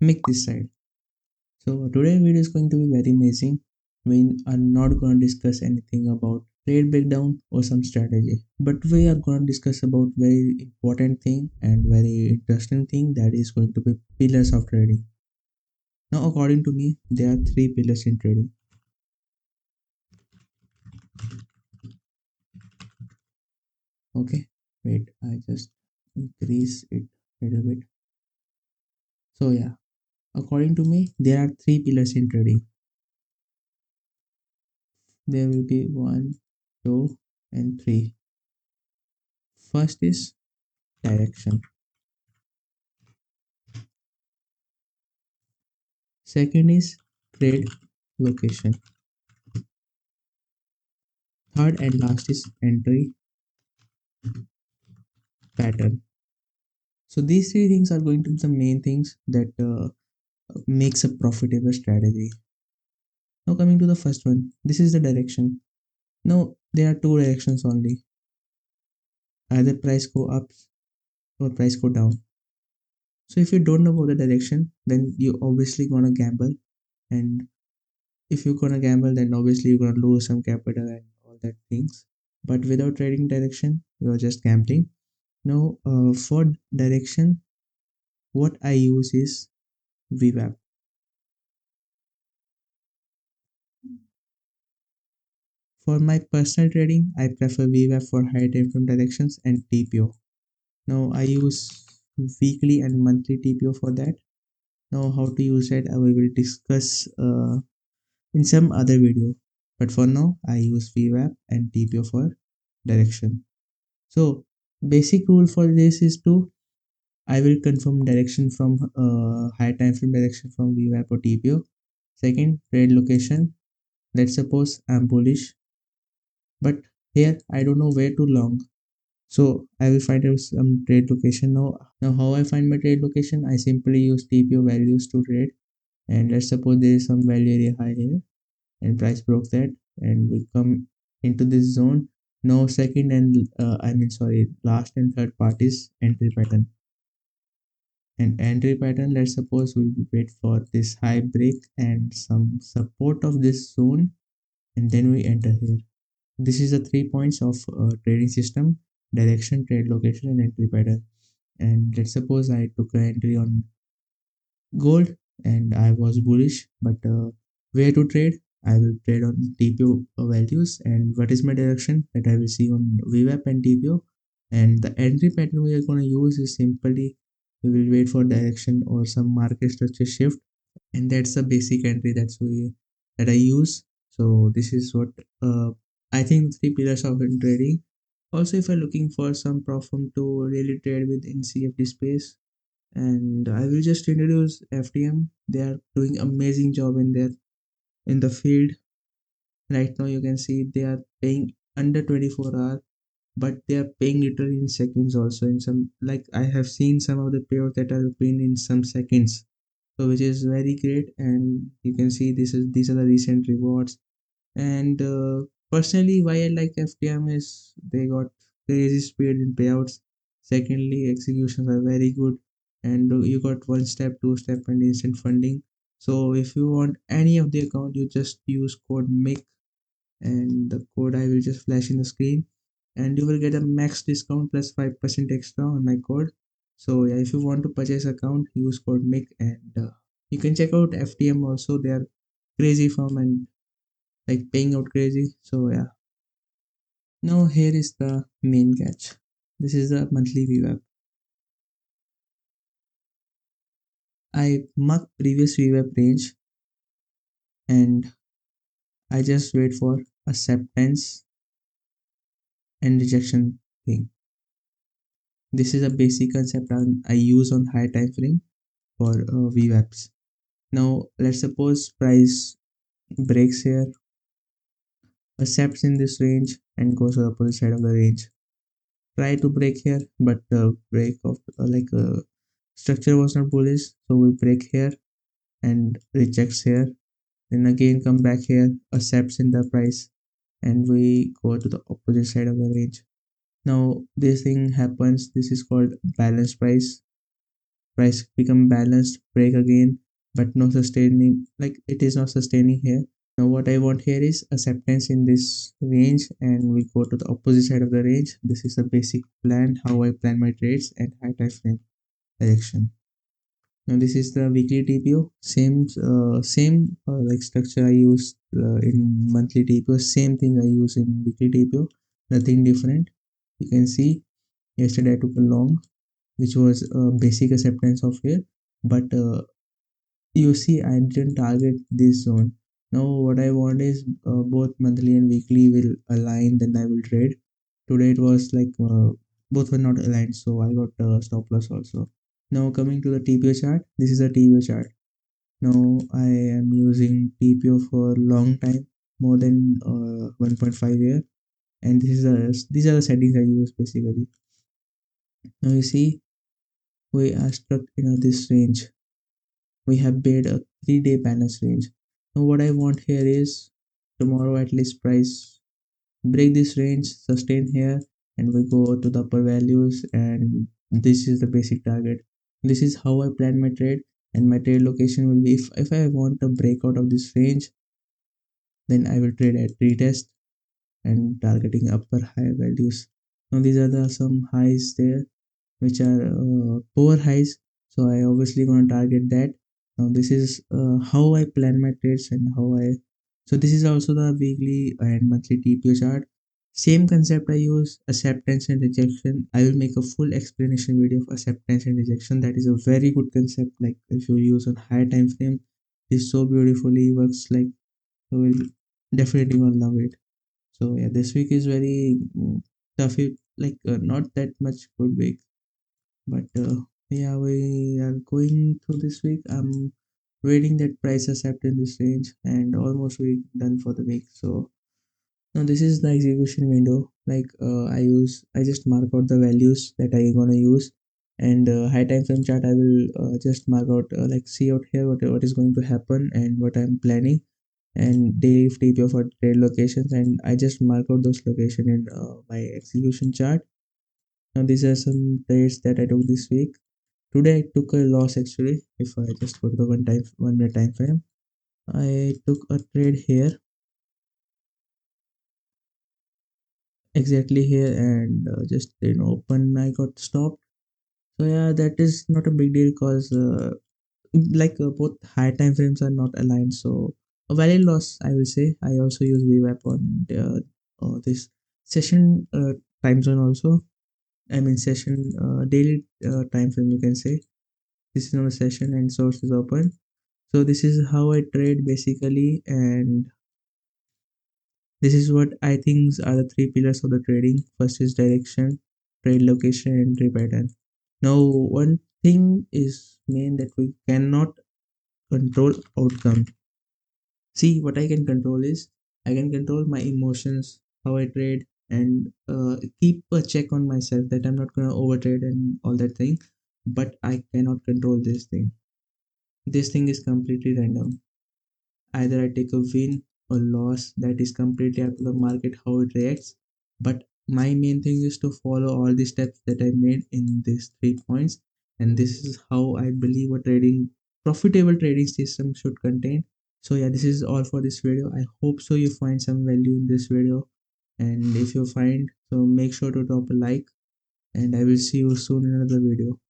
make this side. So today video is going to be very amazing. We are not going to discuss anything about trade breakdown or some strategy, but we are going to discuss about very important thing and very interesting thing, that is going to be pillars of trading. Now, according to me, there are three pillars in trading. Okay, wait, I just increase it a little bit. So yeah, according to me, there are three pillars in trading. There will be one, two, and three. First is direction. Second is trade location. Third and last is entry pattern. So these three things are going to be the main things that makes a profitable strategy. Now coming to the first one, this is the direction. Now there are two directions only. Either price go up or price go down. So if you don't know about the direction, then you obviously gonna gamble, and if you're gonna gamble, then obviously you're gonna lose some capital and all that things. But without trading direction, you're just gambling. Now, for direction, what I use is VWAP. For my personal trading, I prefer VWAP for high time frame directions and TPO. Now, I use weekly and monthly TPO for that. Now, how to use it, I will discuss in some other video. But for now, I use VWAP and TPO for direction. So, basic rule for this is to I will confirm direction from high time frame direction from VWAP or TPO. Second, trade location. Let's suppose I'm bullish, but here I don't know where to long. So I will find out some trade location now. Now how I find my trade location? I simply use TPO values to trade. And let's suppose there is some value area high here and price broke that and we come into this zone. Now second and last and third part is entry pattern. And entry pattern, let's suppose we wait for this high break and some support of this zone, and then we enter here. This is the 3 points of trading system: direction, trade location, and entry pattern. And let's suppose I took an entry on gold and I was bullish, but where to trade? I will trade on TPO values, and what is my direction that I will see on VWAP and TPO. And the entry pattern we are going to use is simply we will wait for direction or some market structure shift, and that's the basic entry that I use. So this is what I think three pillars of trading. Also, if you're looking for some platform to really trade with in CFD space, and I will just introduce FTM. They are doing amazing job in there in the field. Right now, you can see they are paying under 24 hour, but they are paying literally in seconds also. In some, like I have seen some of the payouts that are paying in some seconds, so which is very great. And you can see these are the recent rewards. And personally, why I like FTM is they got crazy speed in payouts. Secondly, executions are very good, and you got one step, two step, and instant funding. So if you want any of the account, you just use code MIC, and the code I will just flash in the screen, and you will get a max discount plus 5% extra on my code. So yeah, if you want to purchase account, use code MIC, and you can check out FTM also. They are crazy firm and like paying out crazy. So yeah. Now here is the main catch. This is the monthly VWAP. I mark previous VWAP range and I just wait for acceptance and rejection thing. This is a basic concept I use on high time frame for VWAPs. Now let's suppose price breaks here, accepts in this range and goes to the opposite side of the range. Try to break here, but break of structure was not bullish, so we break here and rejects here, then again come back here, accepts in the price, and we go to the opposite side of the range. Now this thing happens, this is called balance price. price become balanced, break again, but no sustaining, like it is not sustaining here. Now what I want here is acceptance in this range, and we go to the opposite side of the range. This is the basic plan, how I plan my trades and high time frame direction. Now this is the weekly TPO, same like structure I use in monthly TPO, same thing I use in weekly TPO, nothing different. You can see yesterday I took a long, which was basic acceptance of here, but you see I didn't target this zone. Now what I want is both monthly and weekly will align, then I will trade. Today it was like both were not aligned, so I got stop loss also. Now coming to the TPO chart, this is a TPO chart. Now I am using TPO for long time, more than 1.5 year, and these are the settings I use basically. Now you see we are stuck in this range. We have made a 3-day balance range. Now what I want here is tomorrow at least price break this range, sustain here, and we go to the upper values, and this is the basic target. This is how I plan my trade, and my trade location will be, if I want a breakout of this range, then I will trade at retest and targeting upper high values. Now these are the some highs there which are poor highs, so I obviously going to target that. Now this is how I plan my trades and how I, so this is also the weekly and monthly TPO chart. Same concept I use, acceptance and rejection. I will make a full explanation video of acceptance and rejection. That is a very good concept, like if you use on higher time frame, this so beautifully works, like you will definitely gonna love it. So yeah, this week is very tough, like not that much good week, but yeah, we are going through this week. I'm waiting that price accept in this range, and almost we done for the week. So now this is the execution window. Like I just mark out the values that I gonna use, and high time frame chart I will just mark out, like see out here what is going to happen and what I'm planning, and daily TPO for trade locations, and I just mark out those location in my execution chart. Now these are some trades that I took this week. Today I took a loss actually. If I just go to the 1 minute time frame, I took a trade here, exactly here, and just open. I got stopped. So yeah, that is not a big deal because both high time frames are not aligned. So a valid loss, I will say. I also use VWAP on this session time zone also. I mean session daily time frame. You can say this is not a session and source is open. So this is how I trade basically, and this is what I think are the three pillars of the trading. First is direction, trade location, and entry pattern. Now, one thing is main that we cannot control outcome. See, what I can control is I can control my emotions, how I trade, and keep a check on myself that I'm not gonna overtrade and all that thing. But I cannot control this thing. This thing is completely random. Either I take a win or loss, that is completely up to the market how it reacts. But my main thing is to follow all the steps that I made in these 3 points, and this is how I believe a trading profitable trading system should contain. So yeah, this is all for this video. I hope so you find some value in this video, and if you find so, make sure to drop a like, and I will see you soon in another video.